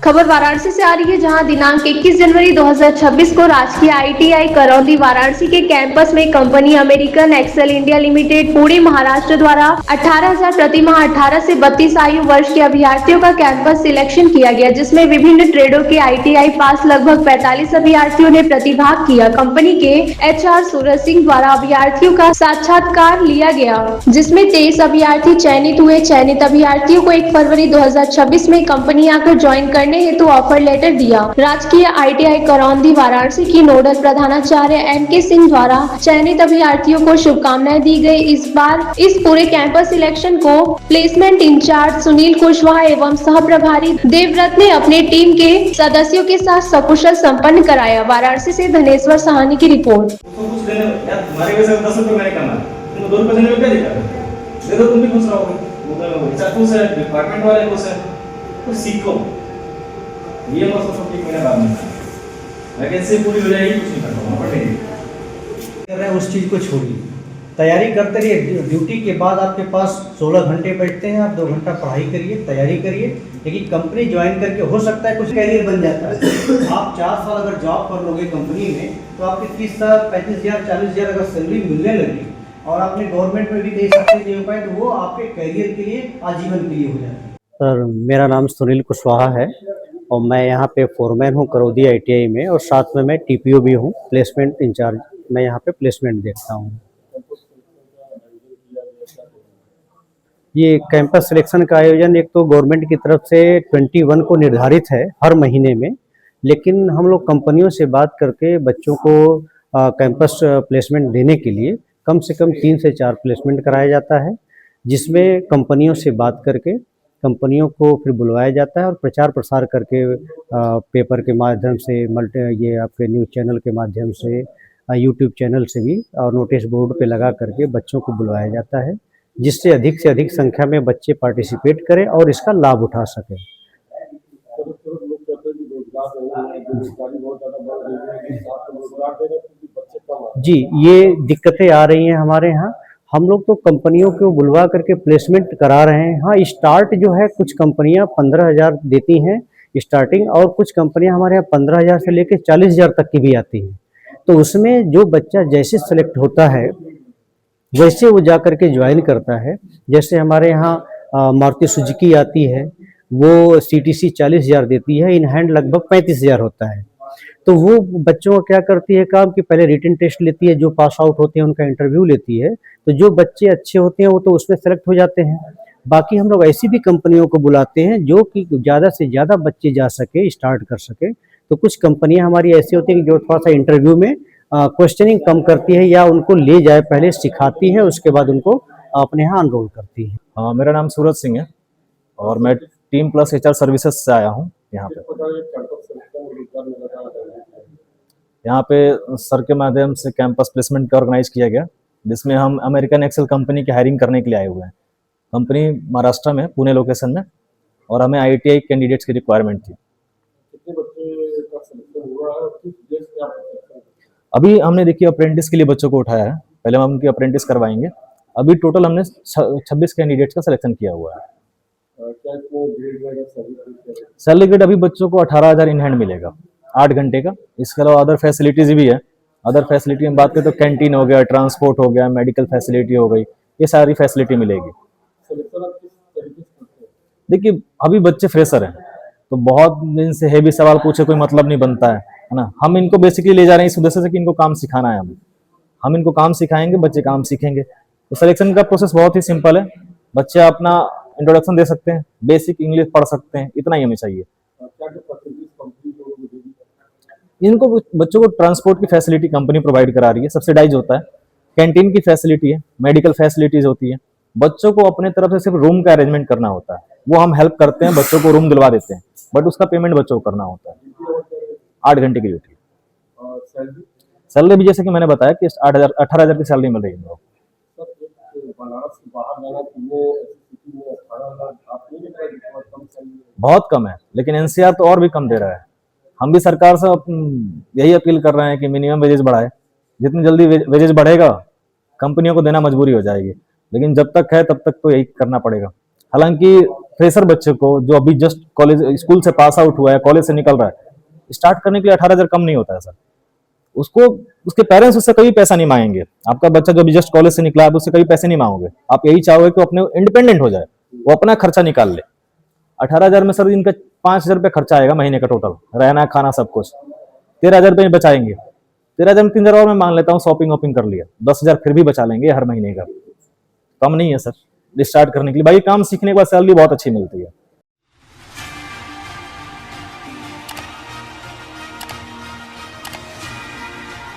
खबर वाराणसी से आ रही है, जहां दिनांक 21 जनवरी 2026 को राजकीय ITI करौंदी वाराणसी के कैंपस में company American Axle India Limited Pune Maharashtra द्वारा 18,000 प्रति माह 18 से 32 आयु वर्ष के अभ्यर्थियों का कैंपस सिलेक्शन किया गया, जिसमें विभिन्न ट्रेडों के ITI पास लगभग 45 अभ्यर्थियों ने प्रतिभाग किया। कंपनी के HR सूरज सिंह द्वारा अभ्यर्थियों का साक्षात्कार लिया गया, जिसमें 23 अभ्यर्थी चयनित हुए। चयनित अभ्यर्थियों को 1 फरवरी 2026 में कंपनी आकर ज्वाइन करने हेतु ऑफर लेटर दिया। राजकीय ITI करौंदी वाराणसी की नोडल प्रधानाचार्य NK सिंह द्वारा चयनित अभ्यर्थियों को शुभकामनाएं दी गई। इस बार इस पूरे कैंपस सिलेक्शन को प्लेसमेंट इंचार्ज सुनील कुशवाहा एवं सह प्रभारी देवव्रत ने अपने टीम के सदस्यों के साथ सकुशल संपन्न कराया। वाराणसी से धनेश्वर सहानी की रिपोर्ट। ये मौसम सब ठीक मेरा काम नहीं वैकेंसी पूरी हो जाएगी, कुछ नहीं कर रहे उस चीज़ को छोड़िए, तैयारी करते रहिए। ड्यूटी के बाद आपके पास 16 घंटे बैठते हैं, आप 2 घंटा पढ़ाई करिए, तैयारी करिए। लेकिन कंपनी ज्वाइन करके हो सकता है कुछ कैरियर बन जाता है। आप 4 साल अगर जॉब कर लोगे कंपनी में तो आपके 30,000, 35,000, 40,000 अगर सैलरी मिलने लगी और आपने गवर्नमेंट में भी कई सक्सेस नहीं हो पाए तो वो आपके कैरियर के लिए आजीवन के लिए हो जाता है। सर, मेरा नाम सुनील कुशवाहा है और मैं यहाँ पे फोरमैन हूँ करौदी ITI में, और साथ में मैं TPO भी हूँ, प्लेसमेंट इंचार्ज। मैं यहाँ पे प्लेसमेंट देखता हूँ। ये कैंपस सिलेक्शन का आयोजन एक तो गवर्नमेंट की तरफ से 21 को निर्धारित है हर महीने में, लेकिन हम लोग कंपनियों से बात करके बच्चों को कैंपस प्लेसमेंट देने के लिए कम से कम 3 से 4 प्लेसमेंट कराया जाता है, जिसमें कंपनियों से बात करके कंपनियों को फिर बुलवाया जाता है और प्रचार प्रसार करके पेपर के माध्यम से, ये आपके न्यूज़ चैनल के माध्यम से, यूट्यूब चैनल से भी, और नोटिस बोर्ड पे लगा करके बच्चों को बुलवाया जाता है, जिससे अधिक से अधिक संख्या में बच्चे पार्टिसिपेट करें और इसका लाभ उठा सकें। जी, ये दिक्कतें आ रही हैं हमारे यहाँ। हम लोग तो कंपनियों को बुलवा करके प्लेसमेंट करा रहे हैं। हाँ, स्टार्ट जो है कुछ कंपनियां 15,000 देती हैं स्टार्टिंग, और कुछ कंपनियां हमारे यहाँ 15,000 से लेकर 40,000 तक की भी आती हैं। तो उसमें जो बच्चा जैसे सेलेक्ट होता है वैसे वो जा करके ज्वाइन करता है। जैसे हमारे यहाँ मारुति सुजुकी आती है, वो CTC 40,000 देती है, इन हैंड लगभग 35,000 होता है। तो वो बच्चों को क्या करती है काम कि पहले रिटन टेस्ट लेती है, जो पास आउट होते हैं उनका इंटरव्यू लेती है, तो जो बच्चे अच्छे होते हैं वो तो उसमें सेलेक्ट हो जाते हैं। बाकी हम लोग ऐसी भी कंपनियों को बुलाते हैं जो कि ज़्यादा से ज़्यादा बच्चे जा सके, स्टार्ट कर सके। तो कुछ कंपनियां हमारी ऐसी होती हैं कि जो थोड़ा सा इंटरव्यू में क्वेश्चनिंग कम करती है या उनको ले जाए, पहले सिखाती है, उसके बाद उनको अपने यहाँ अनरोल करती है। हाँ, मेरा नाम सूरज सिंह है और मैं टीम प्लस HR सर्विसेज से आया हूँ यहाँ पे। यहाँ पे सर के माध्यम से कैंपस प्लेसमेंट का ऑर्गेनाइज किया गया, जिसमें हम अमेरिकन एक्सेल कंपनी की हायरिंग करने के लिए आए हुए हैं। कंपनी महाराष्ट्र में, पुणे लोकेशन में, और हमें ITI कैंडिडेट्स की रिक्वायरमेंट थी। अभी हमने देखिए अप्रेंटिस के लिए बच्चों को उठाया है, पहले हम उनकी अप्रेंटिस करवाएंगे। अभी टोटल हमने 26 कैंडिडेट्स का सिलेक्शन किया हुआ है। सैलरी ग्रेड अभी बच्चों को 18,000 इन हैंड मिलेगा 8 घंटे का। इसके अलावा अदर फैसिलिटीज भी है। अदर फैसिलिटी में बात करें तो कैंटीन हो गया, ट्रांसपोर्ट हो गया, मेडिकल फैसिलिटी हो गई, ये सारी फैसिलिटी मिलेगी। देखिए अभी बच्चे फ्रेशर हैं तो बहुत दिन से हैवी सवाल पूछे कोई मतलब नहीं बनता है ना। हम इनको बेसिकली ले जा रहे हैं इस उद्देश्य से कि इनको काम सिखाना है। हम इनको काम सिखाएंगे, बच्चे काम सीखेंगे। तो सिलेक्शन का प्रोसेस बहुत ही सिंपल है। बच्चे अपना इंट्रोडक्शन दे सकते हैं, बेसिक इंग्लिश पढ़ सकते हैं, इतना ही हमें चाहिए। इनको बच्चों को ट्रांसपोर्ट की फैसिलिटी कंपनी प्रोवाइड करा रही है, सब्सिडाइज होता है। कैंटीन की फैसिलिटी है, मेडिकल फैसिलिटीज होती है। बच्चों को अपने तरफ से सिर्फ रूम का अरेंजमेंट करना होता है, वो हम हेल्प करते हैं, बच्चों को रूम दिलवा देते हैं, बट उसका पेमेंट बच्चों को करना होता है। 8 घंटे की ड्यूटी। सैलरी भी जैसे कि मैंने बताया कि 18,000 की सैलरी मिल रही है हम लोग। बहुत कम है, लेकिन NCR तो और भी कम दे रहा है। हम भी सरकार से यही अपील कर रहे हैं कि मिनिमम वेजेस बढ़ाए। जितनी जल्दी वेजेस बढ़ेगा कंपनियों को देना मजबूरी हो जाएगी, लेकिन जब तक है तब तक तो यही करना पड़ेगा। हालांकि फ्रेशर बच्चे को जो अभी जस्ट कॉलेज स्कूल से पास आउट हुआ है, कॉलेज से निकल रहा है, स्टार्ट करने के लिए 18,000 कम नहीं होता है सर। उसको उसके पेरेंट्स उससे कभी पैसा नहीं मांगेंगे। आपका बच्चा जो अभी जस्ट कॉलेज से निकला है, आप उससे कभी पैसे नहीं मांगोगे। आप यही चाहोगे कि वो अपने इंडिपेंडेंट हो जाए, वो अपना खर्चा निकाल ले। 18,000 में सर इनका 5,000 रुपये खर्चा आएगा महीने का टोटल, रहना खाना सब कुछ। 13,000 रुपये बचाएंगे। 13,000 में 3,000 और मैं मान लेता हूँ, शॉपिंग वॉपिंग कर लिया, 10,000 फिर भी बचा लेंगे हर महीने का। कम नहीं है सर स्टार्ट करने के लिए। भाई काम सीखने के बाद सैलरी बहुत अच्छी मिलती है।